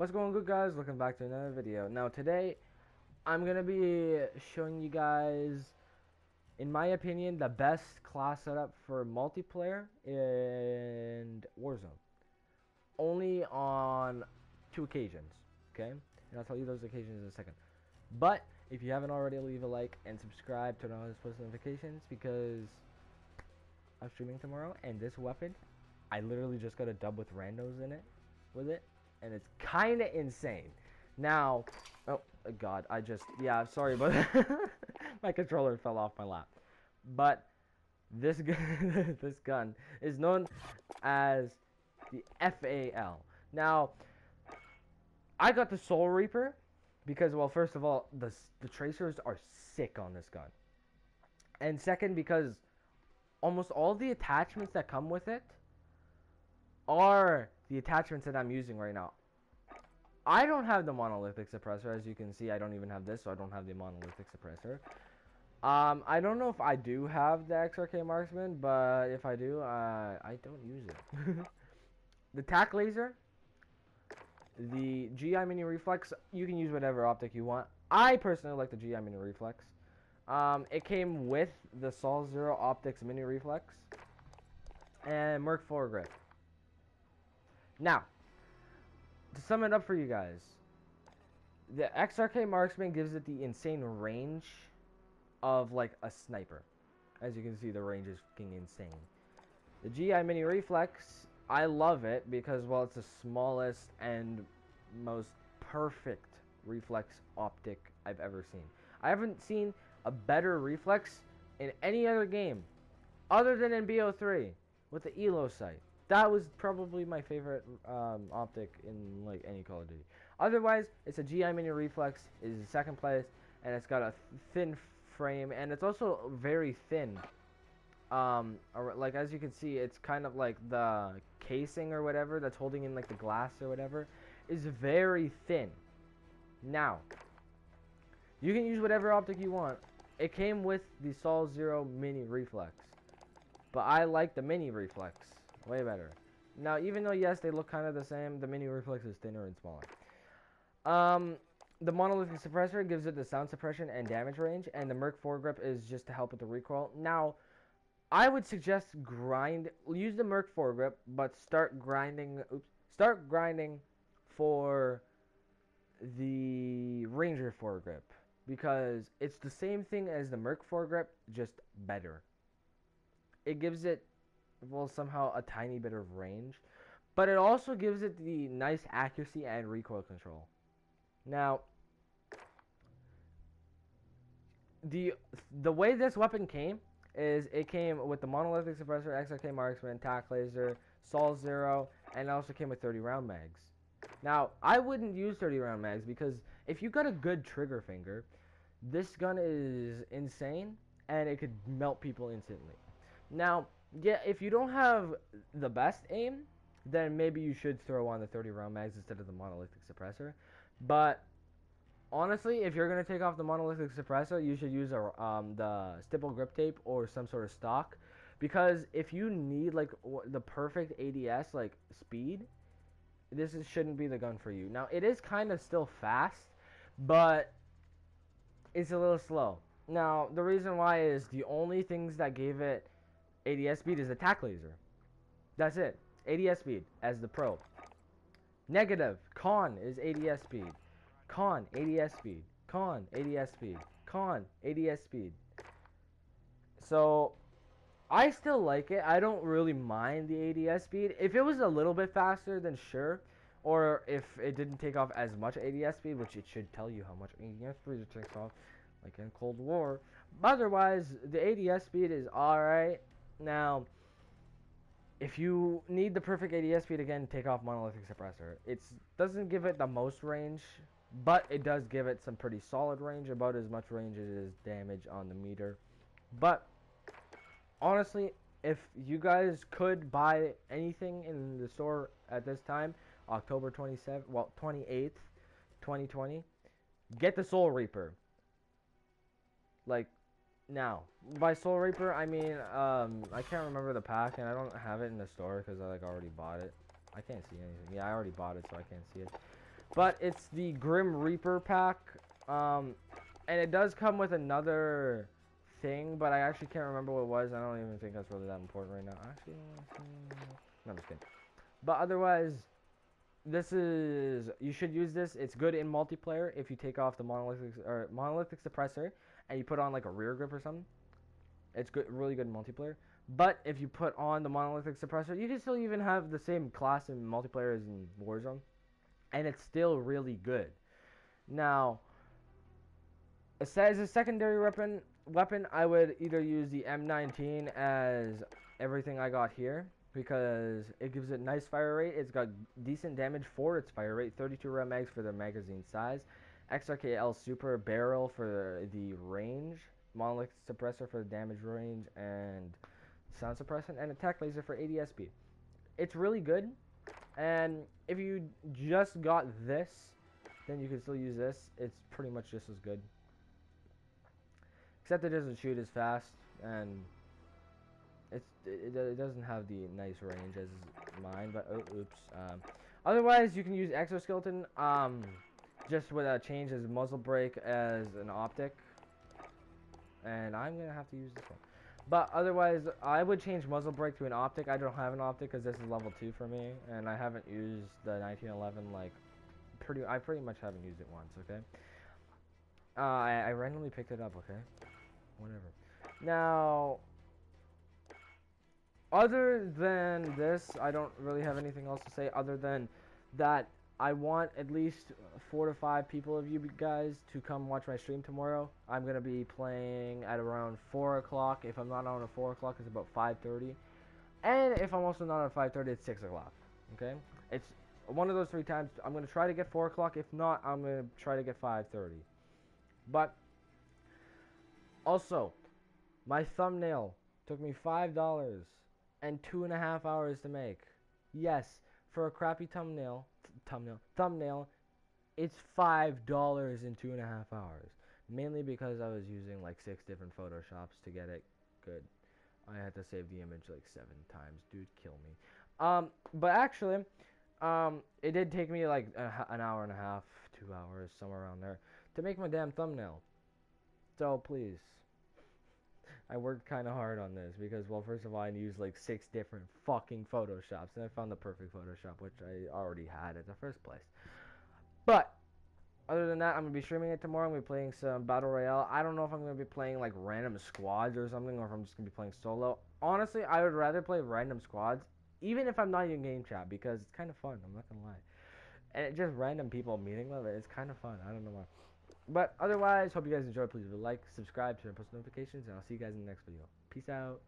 What's going on, good guys? Welcome back to another video. Now today I'm gonna be showing you guys, in my opinion, the best class setup for multiplayer in Warzone. Only on 2 occasions, okay? And I'll tell you those occasions in a second. But if you haven't already, leave a like and subscribe, turn on those post notifications, because I'm streaming tomorrow, and this weapon, I literally just got a dub with randos in it, and it's kind of insane. Now, oh god, I'm sorry, but my controller fell off my lap. But this gun, this gun is known as the FAL. Now, I got the Soul Reaper because, well, first of all, the tracers are sick on this gun, and second, because almost all the attachments that come with it are the attachments that I'm using right now. I don't have the monolithic suppressor, as you can see. I don't even have this, so I don't have the monolithic suppressor. I don't know if I do have the XRK marksman, but if I do, I don't use it. The tac laser, the GI mini reflex, you can use whatever optic you want. I personally like the GI mini reflex. It came with the Sol Zero optics mini reflex and Merc foregrip. Now, to sum it up for you guys, the XRK marksman gives it the insane range of like a sniper. As you can see, the range is fucking insane. The GI mini reflex, I love it because, well, it's the smallest and most perfect reflex optic I've ever seen. I haven't seen a better reflex in any other game other than in BO3 with the ELO sight. That was probably my favorite optic in like any Call of Duty. Otherwise, it's a GI mini reflex, is in second place, and it's got a thin frame, and it's also very thin. Like, as you can see, it's kind of like the casing or whatever that's holding in like the glass or whatever is very thin. Now, you can use whatever optic you want. It came with the Sol Zero mini reflex, but I like the mini reflex way better. Now, even though, yes, they look kind of the same, the mini reflex is thinner and smaller. The monolithic suppressor gives it the sound suppression and damage range, and the Merc foregrip is just to help with the recoil. Now, I would suggest use the Merc foregrip, but start grinding for the Ranger foregrip, because it's the same thing as the Merc foregrip, just better. It gives it, well, somehow a tiny bit of range, but it also gives it the nice accuracy and recoil control. Now, the way this weapon came is it came with the monolithic suppressor, XRK marksman, tac laser, Sol Zero, and it also came with 30 round mags. Now, I wouldn't use 30 round mags because if you got a good trigger finger, this gun is insane and it could melt people instantly. Now, yeah, if you don't have the best aim, then maybe you should throw on the 30 round mags instead of the monolithic suppressor. But honestly, if you're gonna take off the monolithic suppressor, you should use the stipple grip tape or some sort of stock, because if you need like the perfect ADS like speed, shouldn't be the gun for you. Now, it is kind of still fast, but it's a little slow. Now, the reason why is the only things that gave it ADS speed is the tac laser. That's it. ADS speed as the pro. Negative. Con is ADS speed. Con, ADS speed. Con, ADS speed. Con, ADS speed. So, I still like it. I don't really mind the ADS speed. If it was a little bit faster, then sure. Or if it didn't take off as much ADS speed, which it should tell you how much ADS speed it takes off, like in Cold War. But otherwise, the ADS speed is alright. Now, if you need the perfect ADS speed, again, take off monolithic suppressor. It doesn't give it the most range, but it does give it some pretty solid range, about as much range as it is damage on the meter. But honestly, if you guys could buy anything in the store at this time, October 28th, 2020, get the Soul Reaper. Like, now. By Soul Reaper, I mean, I can't remember the pack, and I don't have it in the store because I, like, already bought it. I can't see anything. Yeah, I already bought it, so I can't see it. but it's the Grim Reaper pack. And it does come with another thing, but I actually can't remember what it was. I don't even think that's really that important right now. Actually, no, I'm just kidding. But otherwise, you should use this. It's good in multiplayer if you take off the monolithic suppressor and you put on like a rear grip or something. It's good, really good in multiplayer. But if you put on the monolithic suppressor, you can still even have the same class in multiplayer as in Warzone, and it's still really good. Now, as a secondary weapon, I would either use the M19 as everything I got here, because it gives it nice fire rate. It's got decent damage for its fire rate. 32 round mags for the magazine size. XRKL Super Barrel for the range. Monolithic suppressor for the damage range and sound suppressant, and attack laser for ADS-B. It's really good, and if you just got this, then you can still use this. It's pretty much just as good, except it doesn't shoot as fast, and it doesn't have the nice range as mine. But oops. Otherwise, you can use Exoskeleton. Just with a change as muzzle brake as an optic. And I'm gonna have to use this one. But otherwise, I would change muzzle brake to an optic. I don't have an optic because this is level 2 for me, and I haven't used the 1911 like I pretty much haven't used it once. Okay. I randomly picked it up. Okay. Whatever. Now, other than this, I don't really have anything else to say other than that I want at least 4 to 5 people of you guys to come watch my stream tomorrow. I'm going to be playing at around 4 o'clock. If I'm not on at 4 o'clock, it's about 5:30. And if I'm also not at 5:30, it's 6 o'clock. Okay? It's one of those 3 times. I'm going to try to get 4 o'clock. If not, I'm going to try to get 5:30. But, also, my thumbnail took me $5 and 2.5 hours to make. Yes, for a crappy thumbnail, it's $5 in 2.5 hours. Mainly because I was using like 6 different Photoshops to get it good. I had to save the image like 7 times. Dude, kill me. But actually, it did take me like an hour and a half, 2 hours, somewhere around there, to make my damn thumbnail. So please. I worked kind of hard on this because, well, first of all, I used like 6 different fucking Photoshops, and I found the perfect Photoshop, which I already had in the first place. But, other than that, I'm going to be streaming it tomorrow. I'm going to be playing some Battle Royale. I don't know if I'm going to be playing like random squads or something, or if I'm just going to be playing solo. Honestly, I would rather play random squads, even if I'm not in game chat, because it's kind of fun, I'm not going to lie. And it's just random people meeting with it. It's kind of fun. I don't know why. But otherwise, hope you guys enjoyed. Please leave a like, subscribe, turn on post notifications, and I'll see you guys in the next video. Peace out.